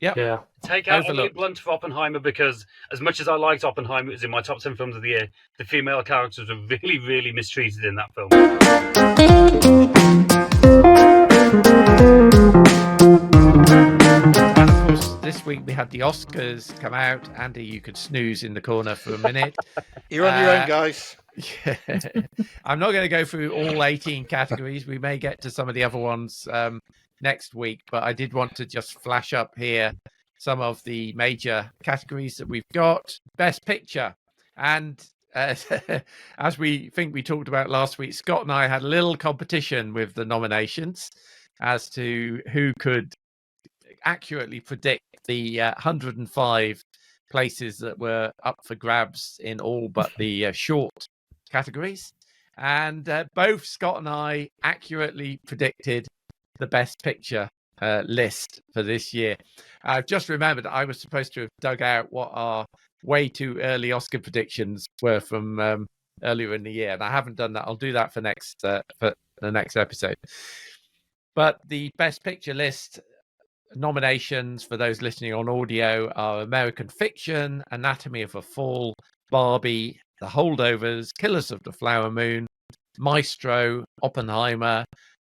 Yep. Yeah. Take out Emily Blunt for Oppenheimer, because as much as I liked Oppenheimer, it was in my top 10 films of the year, the female characters were really, really mistreated in that film. And of course, this week we had the Oscars come out. Andy, you could snooze in the corner for a minute. You're on your own, guys. Yeah. I'm not going to go through all 18 categories. We may get to some of the other ones next week, but I did want to just flash up here some of the major categories that we've got. Best Picture. And as we talked about last week, Scott and I had a little competition with the nominations as to who could accurately predict the 105 places that were up for grabs in all but the short categories. And both Scott and I accurately predicted the Best Picture list for this year. I've just remembered I was supposed to have dug out what our way too early Oscar predictions were from earlier in the year, and I haven't done that. I'll do that for the next episode. But the Best Picture list nominations for those listening on audio are American Fiction, Anatomy of a Fall, Barbie, The Holdovers, Killers of the Flower Moon, Maestro, Oppenheimer,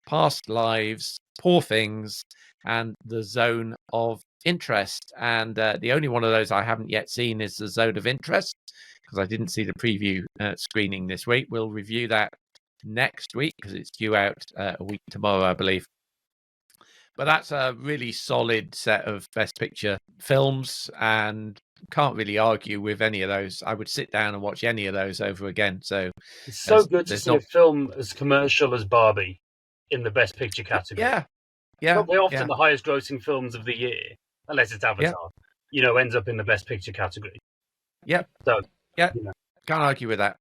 Past Lives, Poor Things, and The Zone of Interest. And the only one of those I haven't yet seen is The Zone of Interest, because I didn't see the preview screening this week. We'll review that next week because it's due out a week tomorrow, I believe. But that's a really solid set of Best Picture films, and can't really argue with any of those. I would sit down and watch any of those over again. So it's so good to see a film as commercial as Barbie in the Best Picture category. Yeah. Probably often the highest grossing films of the year, unless it's Avatar, ends up in the Best Picture category. Yep. So, can't argue with that.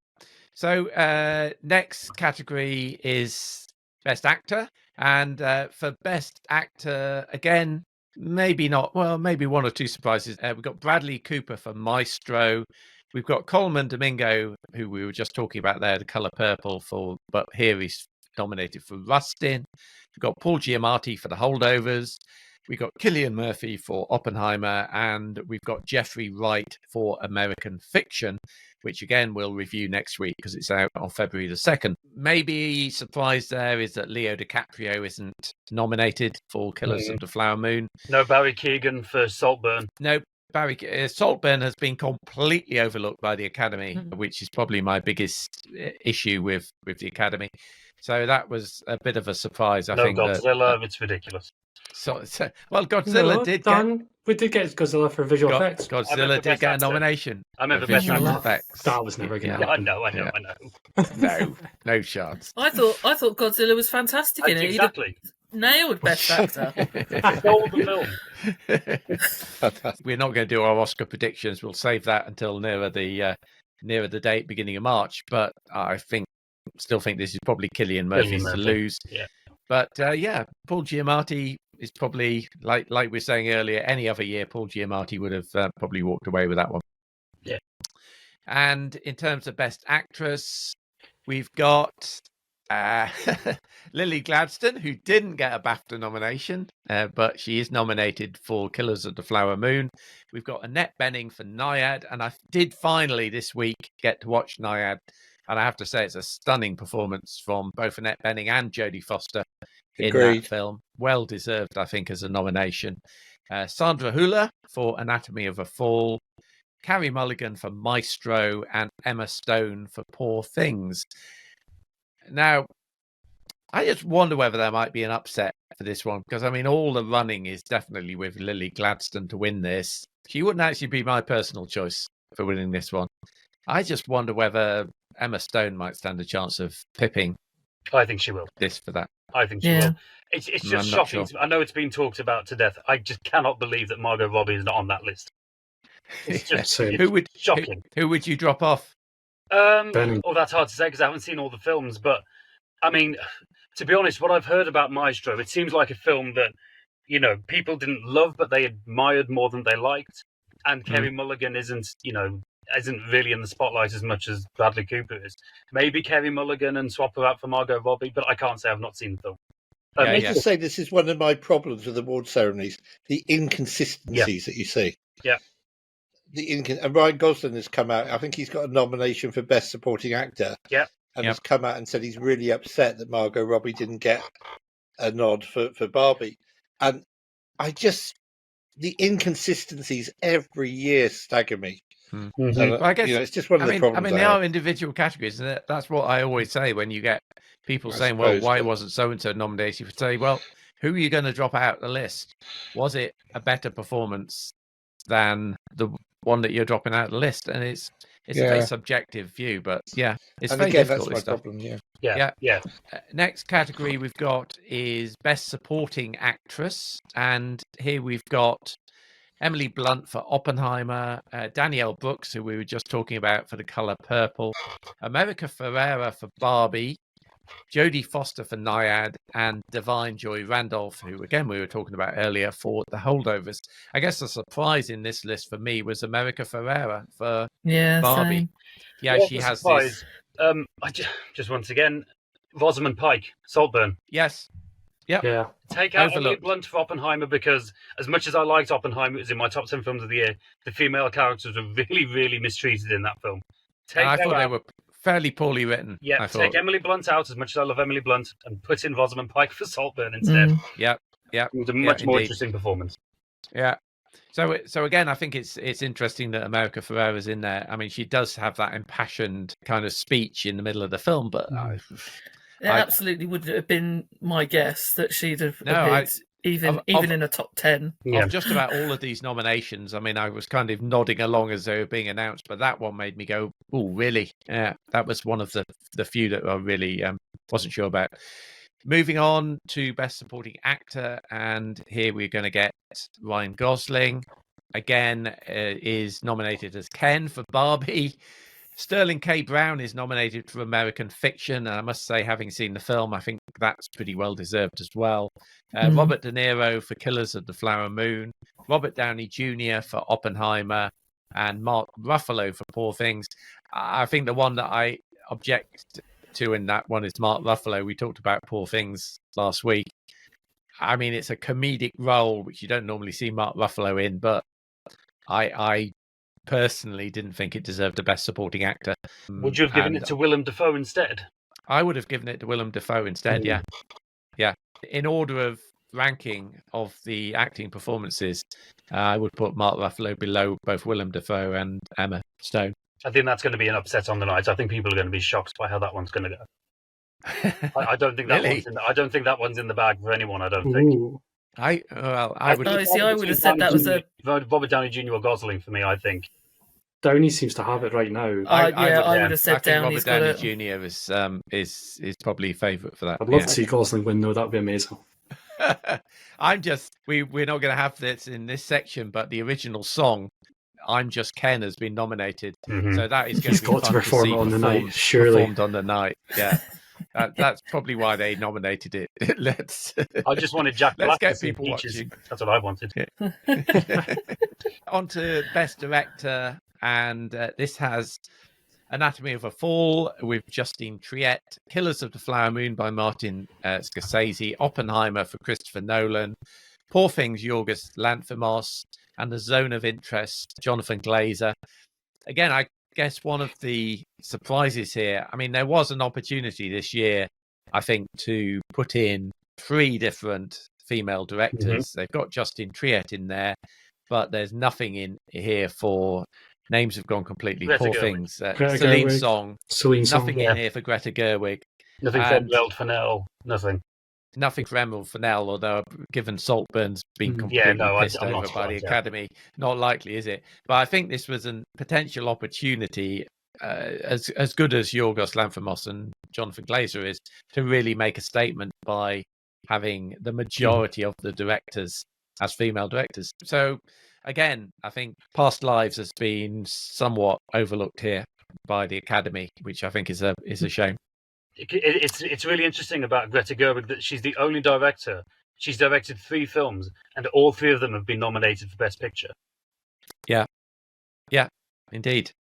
So next category is Best Actor. And for Best Actor, again, maybe not. Well, maybe one or two surprises. We've got Bradley Cooper for Maestro. We've got Coleman Domingo, who we were just talking about there, The Color Purple, but here he's nominated for Rustin. We've got Paul Giamatti for The Holdovers. We've got Cillian Murphy for Oppenheimer, and we've got Jeffrey Wright for American Fiction, which again we'll review next week because it's out on February the 2nd. Maybe surprise there is that Leo DiCaprio isn't nominated for Killers of the Flower Moon. No Barry Keoghan for Saltburn. No, Saltburn has been completely overlooked by the Academy, which is probably my biggest issue with the Academy. So that was a bit of a surprise. I think Godzilla, it's ridiculous. Well, Godzilla we did get Godzilla for visual effects. Godzilla did get a nomination. I remember Best Visual effects. That was never going to happen. I know. No chance. I thought Godzilla was fantastic in it. Exactly. Nailed Best Actor. Stole the film. We're not going to do our Oscar predictions. We'll save that until nearer the date, beginning of March. But I still think this is probably Cillian Murphy's to lose. Yeah. But Paul Giamatti is probably, like we were saying earlier, any other year, Paul Giamatti would have probably walked away with that one. Yeah. And in terms of Best Actress, we've got Lily Gladstone, who didn't get a BAFTA nomination, but she is nominated for Killers of the Flower Moon. We've got Annette Bening for Nyad, and I did finally this week get to watch Nyad. And I have to say, it's a stunning performance from both Annette Bening and Jodie Foster in that film. Well deserved, I think, as a nomination. Sandra Hüller for Anatomy of a Fall, Carey Mulligan for Maestro, and Emma Stone for Poor Things. Now, I just wonder whether there might be an upset for this one, because, I mean, all the running is definitely with Lily Gladstone to win this. She wouldn't actually be my personal choice for winning this one. I just wonder whether Emma Stone might stand a chance of pipping. I think she will. This for that. I think she will. It's just shocking. Sure. I know it's been talked about to death. I just cannot believe that Margot Robbie is not on that list. It's just shocking. Who would you drop off? That's hard to say because I haven't seen all the films. But, I mean, to be honest, what I've heard about Maestro, it seems like a film that, people didn't love, but they admired more than they liked. And Carey Mulligan isn't really in the spotlight as much as Bradley Cooper is. Maybe Carey Mulligan and swap her out for Margot Robbie, but I can't say I've not seen the film. I just say this is one of my problems with award ceremonies: the inconsistencies that you see. Yeah. And Ryan Gosling has come out. I think he's got a nomination for Best Supporting Actor. Yeah. And has come out and said he's really upset that Margot Robbie didn't get a nod for Barbie. And the inconsistencies every year stagger me. Mm-hmm. And, I guess it's just one of the problems. they are individual categories, and that's what I always say when you get people saying, "Well, why wasn't so and so nominated?" You say, "Well, who are you going to drop out the list? Was it a better performance than the one that you're dropping out of the list?" And it's a very subjective view, but it's very difficult. That's my problem. Yeah. Next category we've got is Best Supporting Actress, and here we've got Emily Blunt for Oppenheimer, Danielle Brooks, who we were just talking about, for The Color Purple, America Ferrera for Barbie, Jodie Foster for Nyad, and Divine Joy Randolph, who again we were talking about earlier, for The Holdovers. I guess the surprise in this list for me was America Ferrera for Barbie. Same. Yeah, she has surprise. I just once again, Rosamund Pike, Saltburn. Yes. Yep. Yeah. Take out Emily Blunt for Oppenheimer, because as much as I liked Oppenheimer, it was in my top 10 films of the year. The female characters were really, really mistreated in that film. I thought they were fairly poorly written. Yeah, take Emily Blunt out, as much as I love Emily Blunt, and put in Rosamund Pike for Saltburn instead. Yeah. It was a much more interesting performance. Yeah. So again, I think it's interesting that America Ferrera's in there. I mean, she does have that impassioned kind of speech in the middle of the film, but it absolutely wouldn't have been my guess that she'd have appeared even in a top 10. Of just about all of these nominations, I mean, I was kind of nodding along as they were being announced, but that one made me go, "Oh, really?" Yeah, that was one of the few that I really wasn't sure about. Moving on to Best Supporting Actor, and here we're going to get Ryan Gosling. Again, is nominated as Ken for Barbie. Sterling K. Brown is nominated for American Fiction, and I must say, having seen the film, I think that's pretty well deserved as well. Robert De Niro for Killers of the Flower Moon, Robert Downey Jr. for Oppenheimer, and Mark Ruffalo for Poor Things. I think the one that I object to in that one is Mark Ruffalo. We talked about Poor Things last week. I mean, it's a comedic role, which you don't normally see Mark Ruffalo in, but I personally didn't think it deserved the Best Supporting Actor. Would you have given it to Willem Dafoe instead? I would have given it to Willem Dafoe instead, yeah. In order of ranking of the acting performances, I would put Mark Ruffalo below both Willem Dafoe and Emma Stone. I think that's going to be an upset on the night. I think people are going to be shocked by how that one's going to go. I don't think that Really? I don't think that one's in the bag for anyone. I don't think. I would. I would have said that was Robert Downey Jr. or Gosling for me. I think Downey seems to have it right now. I would have said Downey. Robert Downey Jr. is probably favourite for that. I'd love to see Gosling win, though. That'd be amazing. We're not going to have this in this section, but the original song, "I'm Just Ken," has been nominated, so that is going to be fun to perform see on the night. Surely performed on the night. Yeah. That's probably why they nominated it. I just wanted Jack Black. Let's get to people Peaches. watching. That's what I wanted. On to Best Director, and this has Anatomy of a Fall with Justine Triet, Killers of the Flower Moon by Martin Scorsese, Oppenheimer for Christopher Nolan, Poor Things, Yorgos Lanthimos, and The Zone of Interest, Jonathan Glazer. Again, I guess one of the surprises here, I mean, there was an opportunity this year, I think, to put in 3 different female directors. They've got Justine Triet in there, but there's nothing in here for names have gone completely. Greta Poor Gerwig. Things. Greta Celine Gerwig. Song. Nothing in here for Greta Gerwig. Nothing for Emerald Fennell. Nothing. Nothing for Emerald Fennell, although given Saltburn's been completely pissed I'm over by the Academy, not likely, is it? But I think this was a potential opportunity, as good as Yorgos Lanthimos and Jonathan Glazer is, to really make a statement by having the majority of the directors as female directors. So, again, I think Past Lives has been somewhat overlooked here by the Academy, which I think is a shame. It's really interesting about Greta Gerwig that she's the only director. She's directed 3 films, and all 3 of them have been nominated for Best Picture. Yeah, indeed.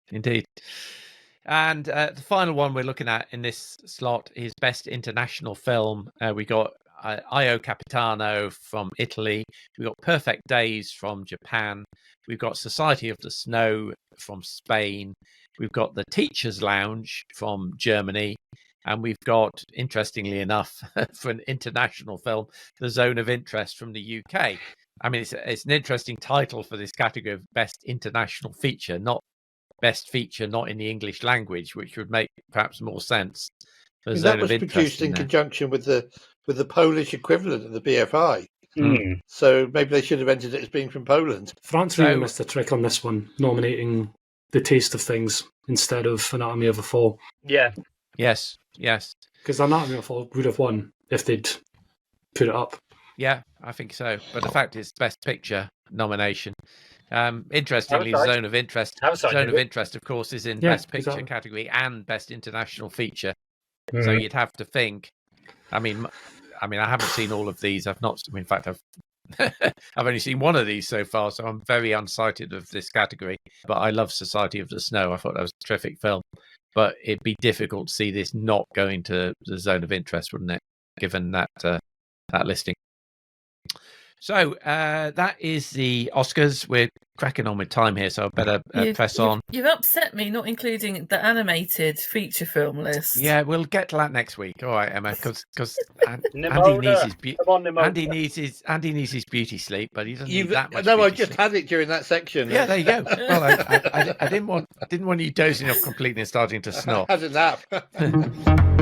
And the final one we're looking at in this slot is Best International Film. We got Io Capitano from Italy. We've got Perfect Days from Japan. We've got Society of the Snow from Spain. We've got The Teacher's Lounge from Germany. And we've got, interestingly enough, for an international film, The Zone of Interest from the UK. I mean, it's an interesting title for this category of Best International Feature, not Best Feature not in the English language, which would make perhaps more sense. That was produced in conjunction with the Polish equivalent of the BFI. Mm. So maybe they should have entered it as being from Poland. France really missed a trick on this one, nominating The Taste of Things instead of Anatomy of a Fall. Yeah. Yes. Because Anatomy of a Fall would have won if they'd put it up. Yeah, I think so. But the fact is, Best Picture nomination. Interestingly, Zone of Interest. Zone of Interest, of course, is in Best Picture category and Best International Feature. So you'd have to think. I mean, I haven't seen all of these. I've not. In fact, I've only seen one of these so far. So I'm very unsighted of this category. But I love Society of the Snow. I thought that was a terrific film. But it'd be difficult to see this not going to the Zone of Interest, wouldn't it? Given that listing. So that is the Oscars. We're cracking on with time here, so I better press on. You've upset me not including the animated feature film list. Yeah, we'll get to that next week. All right, Emma, because Andy needs his beauty sleep, but he doesn't need that much. No, I just had it during that section. Yeah, there you go. Well, I didn't want you dozing off completely and starting to snort. I had a nap.